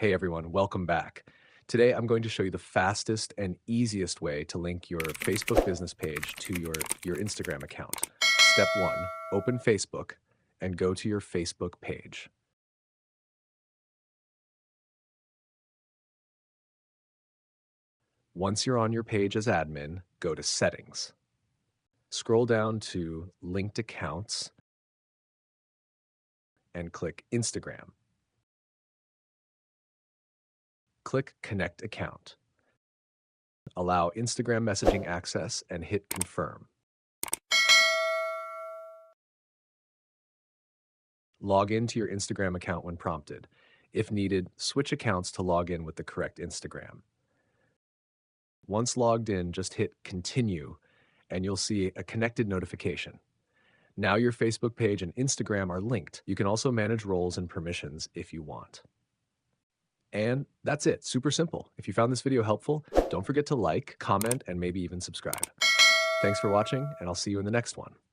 Hey everyone, welcome back. Today I'm going to show you the fastest and easiest way to link your Facebook business page to your Instagram account. Step 1, open Facebook and go to your Facebook page. Once you're on your page as admin, go to Settings. Scroll down to Linked Accounts and click Instagram. Click Connect Account. Allow Instagram messaging access and hit Confirm. Log into your Instagram account when prompted. If needed, switch accounts to log in with the correct Instagram. Once logged in, just hit Continue, and you'll see a connected notification. Now your Facebook page and Instagram are linked. You can also manage roles and permissions if you want. And that's it, super simple. If you found this video helpful, don't forget to like, comment, and maybe even subscribe. Thanks for watching, and I'll see you in the next one.